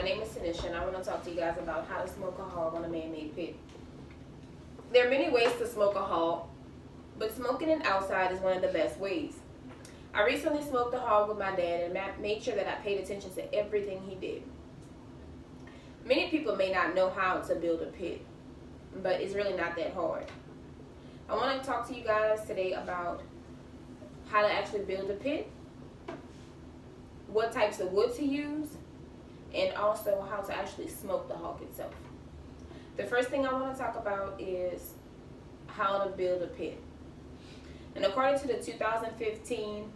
name is Tanisha, and I want to talk to you guys about how to smoke a hog on a man-made pit. There are many ways to smoke a hog, but smoking it outside is one of the best ways. I recently smoked a hog with my dad and made sure that I paid attention to everything he did. Many people may not know how to build a pit, but it's really not that hard. I want to talk to you guys today about how to actually build a pit, what types of wood to use, and also how to actually smoke the hog itself. The first thing I want to talk about is how to build a pit. And according to the 2015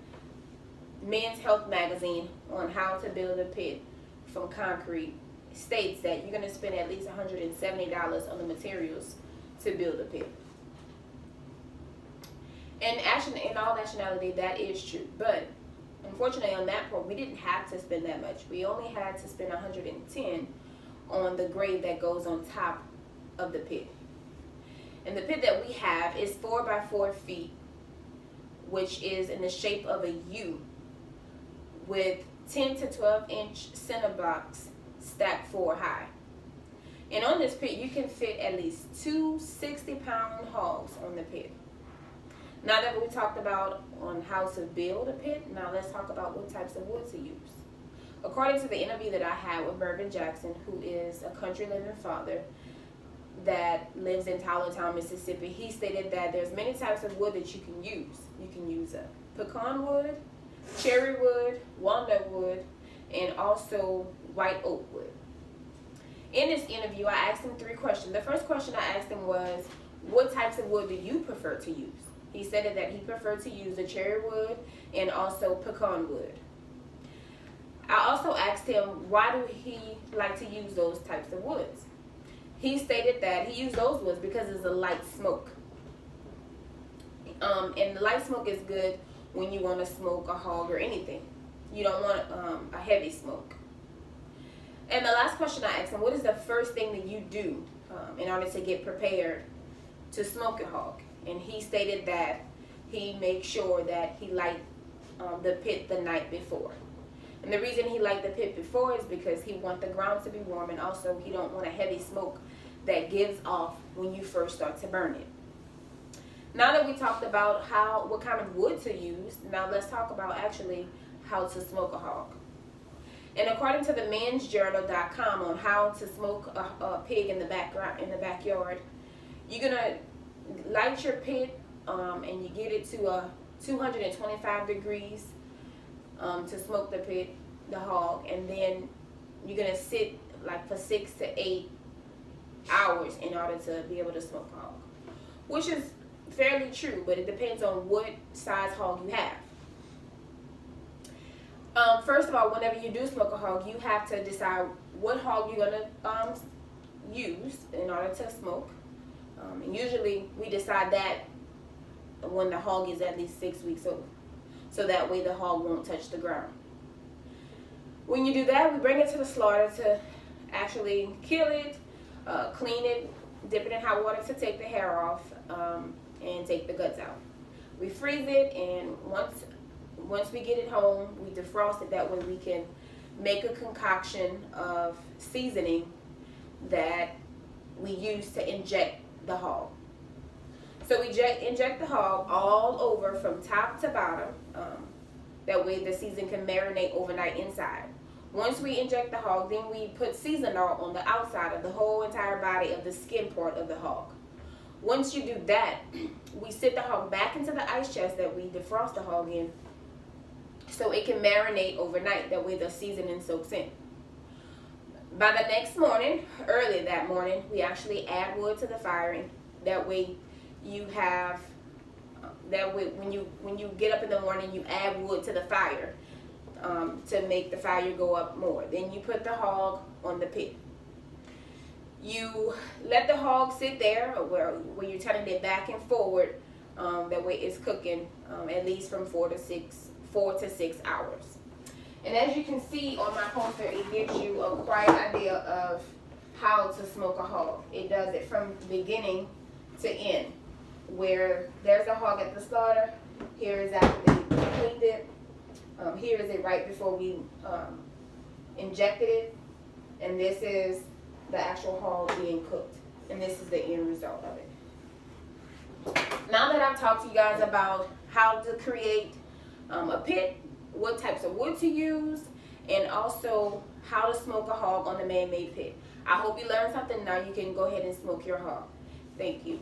Men's Health magazine on how to build a pit from concrete, states that you're going to spend at least $170 on the materials to build a pit. And in all nationality, that is true. But unfortunately, on that point, we didn't have to spend that much. We only had to spend $110 on the grade that goes on top of the pit. And the pit that we have is 4 by 4 feet, which is in the shape of a U, with 10 to 12 inch center blocks stacked 4 high. And on this pit, you can fit at least 2 60-pound hogs on the pit. Now that we talked about on how to build a pit, now let's talk about what types of wood to use. According to the interview that I had with Mervyn Jackson, who is a country living father that lives in Tylertown, Mississippi, he stated that there's many types of wood that you can use. You can use a pecan wood, cherry wood, walnut wood, and also white oak wood. In this interview, I asked him 3 questions. The first question I asked him was, what types of wood do you prefer to use? He said that he preferred to use the cherry wood and also pecan wood. I also asked him, why do he like to use those types of woods? He stated that he used those woods because it's a light smoke. And the light smoke is good when you want to smoke a hog or anything. You don't want a heavy smoke. And the last question I asked him, what is the first thing that you do in order to get prepared to smoke a hog? And he stated that he makes sure that he light the pit the night before. And the reason he light the pit before is because he wants the ground to be warm, and also he don't want a heavy smoke that gives off when you first start to burn it. Now that we talked about what kind of wood to use, now let's talk about actually how to smoke a hog. And according to the mensjournal.com on how to smoke a pig in the backyard, you're gonna light your pit and you get it to 225 degrees to smoke the hog, and then you're gonna sit like for 6 to 8 hours in order to be able to smoke a hog, which is fairly true, but it depends on what size hog you have. First of all, whenever you do smoke a hog, you have to decide what hog you're gonna use in order to smoke. And usually we decide that when the hog is at least 6 weeks old, so that way the hog won't touch the ground. When you do that, we bring it to the slaughter to actually kill it, clean it, dip it in hot water to take the hair off, and take the guts out. We freeze it, and once we get it home, we defrost it. That way we can make a concoction of seasoning that we use to inject the hog. So we inject the hog all over from top to bottom. That way the season can marinate overnight inside. Once we inject the hog, then we put seasonal on the outside of the whole entire body of the skin part of the hog. Once you do that, we sit the hog back into the ice chest that we defrost the hog in, so it can marinate overnight. That way the seasoning soaks in. By the next morning, early that morning, we actually add wood to the firing. That way you have, when you get up in the morning, you add wood to the fire to make the fire go up more. Then you put the hog on the pit. You let the hog sit there where you're turning it back and forward. That way it's cooking at least from 4 to 6 hours. And as you can see on my poster, it gives you a quiet idea of how to smoke a hog. It does it from beginning to end, where there's a hog at the slaughter. Here is after they cleaned it. Here is it right before we injected it. And this is the actual hog being cooked. And this is the end result of it. Now that I've talked to you guys about how to create a pit, what types of wood to use, and also how to smoke a hog on the man-made pit, I hope you learned something. Now you can go ahead and smoke your hog. Thank you.